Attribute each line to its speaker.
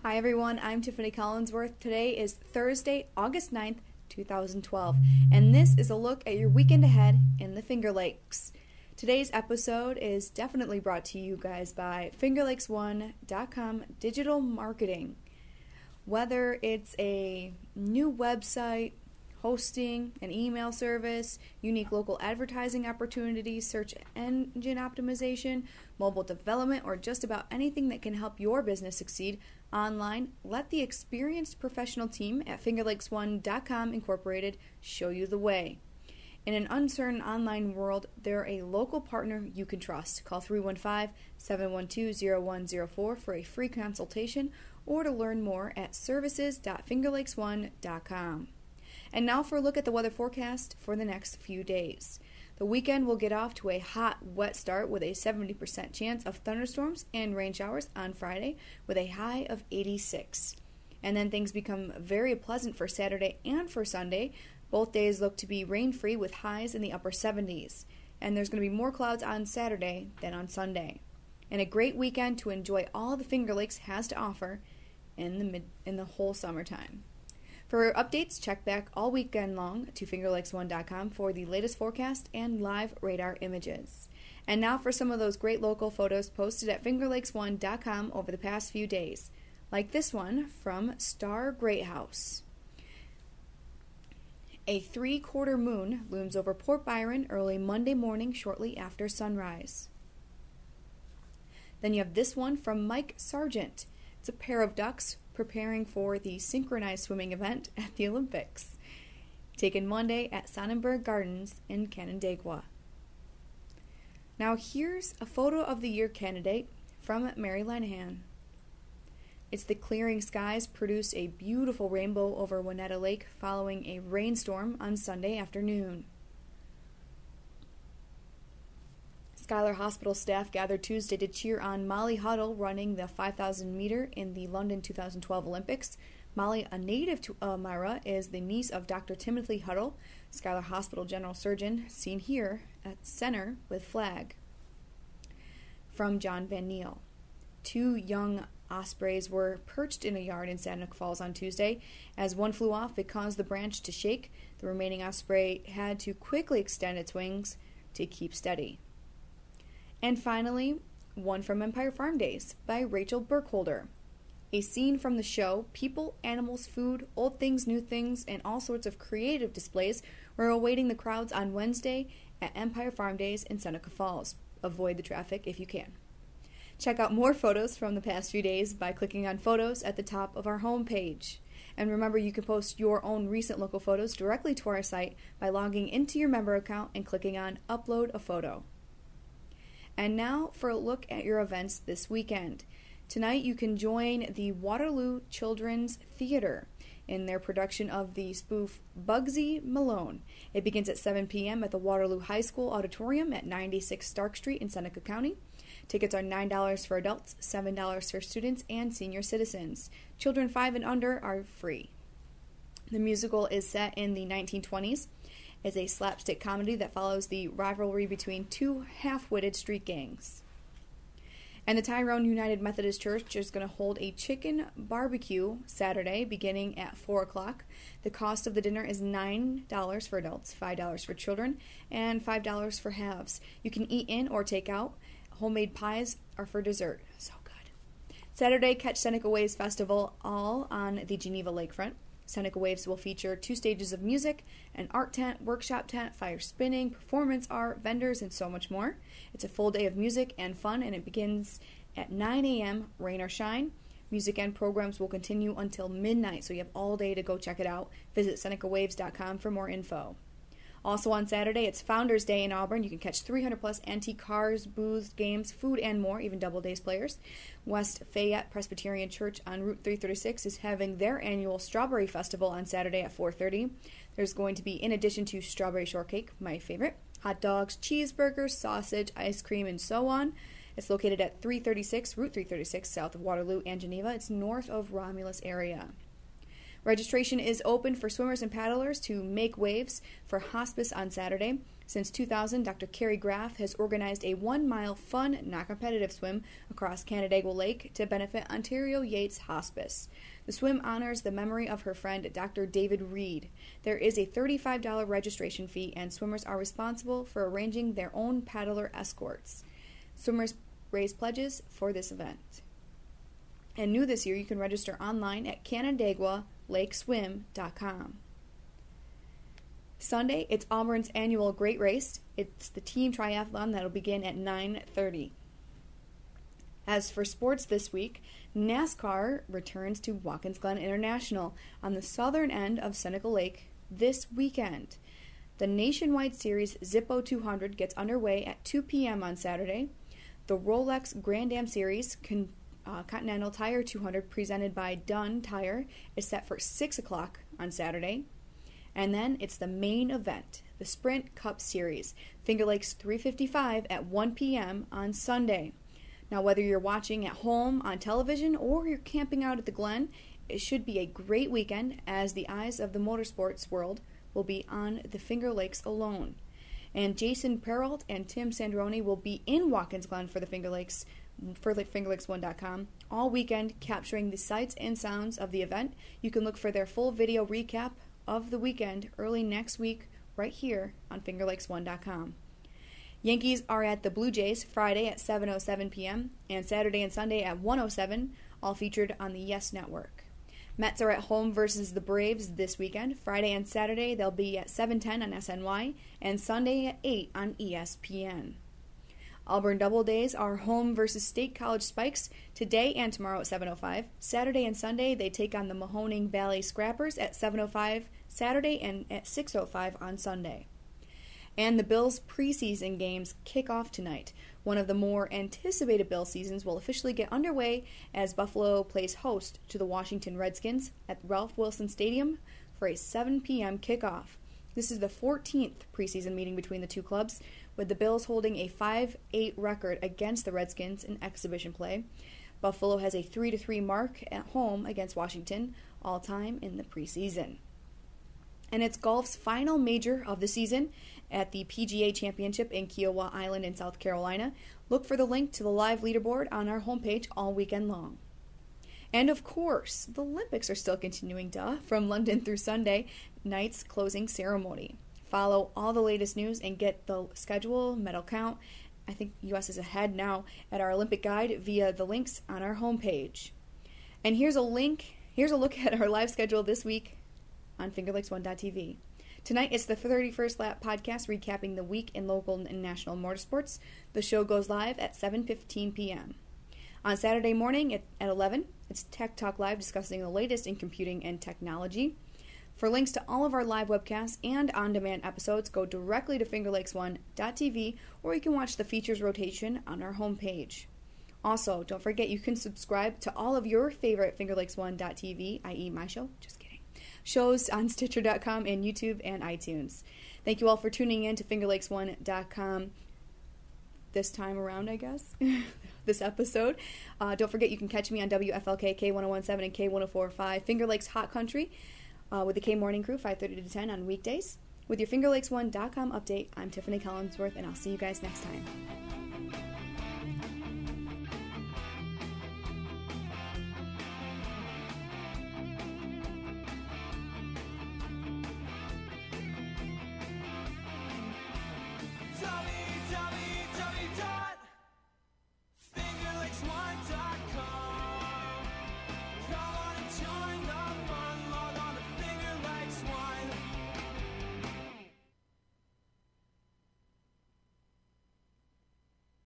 Speaker 1: Hi everyone, I'm Tiffany Collinsworth. Today is Thursday, August 9th, 2012, and this is a look at your weekend ahead in the Finger Lakes. Today's episode is definitely brought to you guys by FingerLakes1.com digital marketing. Whether it's a new website, hosting, an email service, unique local advertising opportunities, search engine optimization, mobile development, or just about anything that can help your business succeed online, let the experienced professional team at FingerLakes1.com Incorporated show you the way. In an uncertain online world, they're a local partner you can trust. Call 315-712-0104 for a free consultation or to learn more at services.fingerlakes1.com. And now for a look at the weather forecast for the next few days. The weekend will get off to a hot, wet start with a 70% chance of thunderstorms and rain showers on Friday with a high of 86. And then things become very pleasant for Saturday and for Sunday. Both days look to be rain-free with highs in the upper 70s. And there's going to be more clouds on Saturday than on Sunday. And a great weekend to enjoy all the Finger Lakes has to offer in the whole summertime. For updates, check back all weekend long to FingerLakes1.com for the latest forecast and live radar images. And now for some of those great local photos posted at FingerLakes1.com over the past few days, like this one from Star Greathouse. A 3/4 moon looms over Port Byron early Monday morning shortly after sunrise. Then you have this one from Mike Sargent. It's a pair of ducks preparing for the synchronized swimming event at the Olympics, taken Monday at Sonnenberg Gardens in Canandaigua. Now here's a photo of the year candidate from Mary Lenihan. It's the clearing skies produce a beautiful rainbow over Winetta Lake following a rainstorm on Sunday afternoon. Schuyler Hospital staff gathered Tuesday to cheer on Molly Huddle running the 5,000 meter in the London 2012 Olympics. Molly, a native to Elmira, is the niece of Dr. Timothy Huddle, Schuyler Hospital general surgeon, seen here at center with flag. From John Van Neal. 2 young ospreys were perched in a yard in Santa Falls on Tuesday. As one flew off, it caused the branch to shake. The remaining osprey had to quickly extend its wings to keep steady. And finally, one from Empire Farm Days by Rachel Burkholder. A scene from the show, people, animals, food, old things, new things, and all sorts of creative displays were awaiting the crowds on Wednesday at Empire Farm Days in Seneca Falls. Avoid the traffic if you can. Check out more photos from the past few days by clicking on photos at the top of our homepage. And remember, you can post your own recent local photos directly to our site by logging into your member account and clicking on Upload a Photo. And now for a look at your events this weekend. Tonight you can join the Waterloo Children's Theater in their production of the spoof Bugsy Malone. It begins at 7 p.m. at the Waterloo High School Auditorium at 96 Stark Street in Seneca County. Tickets are $9 for adults, $7 for students and senior citizens. Children 5 and under are free. The musical is set in the 1920s. It's a slapstick comedy that follows the rivalry between 2 half-witted street gangs. And the Tyrone United Methodist Church is going to hold a chicken barbecue Saturday beginning at 4 o'clock. The cost of the dinner is $9 for adults, $5 for children, and $5 for halves. You can eat in or take out. Homemade pies are for dessert. So good. Saturday, catch Seneca Waves Festival all on the Geneva Lakefront. Seneca Waves will feature 2 stages of music, an art tent, workshop tent, fire spinning, performance art, vendors, and so much more. It's a full day of music and fun, and it begins at 9 a.m., rain or shine. Music and programs will continue until midnight, so you have all day to go check it out. Visit SenecaWaves.com for more info. Also on Saturday, it's Founders Day in Auburn. You can catch 300-plus antique cars, booths, games, food, and more, even double-days players. West Fayette Presbyterian Church on Route 336 is having their annual Strawberry Festival on Saturday at 4:30. There's going to be, in addition to strawberry shortcake, my favorite, hot dogs, cheeseburgers, sausage, ice cream, and so on. It's located at Route 336, south of Waterloo and Geneva. It's north of Romulus area. Registration is open for swimmers and paddlers to make waves for hospice on Saturday. Since 2000, Dr. Carrie Graff has organized a 1-mile fun, not competitive swim across Canandaigua Lake to benefit Ontario Yates Hospice. The swim honors the memory of her friend, Dr. David Reed. There is a $35 registration fee, and swimmers are responsible for arranging their own paddler escorts. Swimmers raise pledges for this event. And new this year, you can register online at CanandaiguaLakeswim.com. Sunday, it's Auburn's annual Great Race. It's the team triathlon that'll begin at 9:30. As for sports this week, NASCAR returns to Watkins Glen International on the southern end of Seneca Lake this weekend. The nationwide series Zippo 200 gets underway at 2 p.m. on Saturday. The Rolex Grand Am Series Continental Tire 200 presented by Dunn Tire is set for 6 o'clock on Saturday. And then it's the main event, the Sprint Cup Series, Finger Lakes 355 at 1 p.m. on Sunday. Now, whether you're watching at home on television or you're camping out at the Glen, it should be a great weekend as the eyes of the motorsports world will be on the Finger Lakes alone. And Jason Perrault and Tim Sandroni will be in Watkins Glen for the Finger Lakes, for FingerLakes1.com, all weekend capturing the sights and sounds of the event. You can look for their full video recap of the weekend early next week right here on FingerLakes1.com. Yankees are at the Blue Jays Friday at 7:07 p.m. and Saturday and Sunday at 1:07, all featured on the Yes Network. Mets are at home versus the Braves this weekend. Friday and Saturday they'll be at 7:10 on SNY and Sunday at 8 on ESPN. Auburn Doubledays are home versus State College Spikes today and tomorrow at 7:05. Saturday and Sunday they take on the Mahoning Valley Scrappers at 7:05 Saturday and at 6:05 on Sunday. And the Bills' preseason games kick off tonight. One of the more anticipated Bill seasons will officially get underway as Buffalo plays host to the Washington Redskins at Ralph Wilson Stadium for a 7 p.m. kickoff. This is the 14th preseason meeting between the two clubs, with the Bills holding a 5-8 record against the Redskins in exhibition play. Buffalo has a 3-3 mark at home against Washington, all time in the preseason. And it's golf's final major of the season at the PGA Championship in Kiowa Island in South Carolina. Look for the link to the live leaderboard on our homepage all weekend long. And of course, the Olympics are still continuing, from London through Sunday night's closing ceremony. Follow all the latest news and get the schedule, medal count. I think U.S. is ahead now at our Olympic guide via the links on our homepage. And here's a look at our live schedule this week on FingerLakes1.tv. Tonight it's the 31st Lap podcast recapping the week in local and national motorsports. The show goes live at 7:15 p.m. On Saturday morning at 11, it's Tech Talk Live discussing the latest in computing and technology. For links to all of our live webcasts and on-demand episodes, go directly to FingerLakes1.tv, or you can watch the features rotation on our homepage. Also, don't forget you can subscribe to all of your favorite FingerLakes1.tv, i.e. my show, just kidding, shows on Stitcher.com and YouTube and iTunes. Thank you all for tuning in to FingerLakes1.com this time around, I guess, this episode. Don't forget you can catch me on WFLK, K1017 and K1045, Finger Lakes Hot Country, with the K Morning Crew, 5:30 to 10 on weekdays. With your FingerLakes1.com update, I'm Tiffany Collinsworth, and I'll see you guys next time.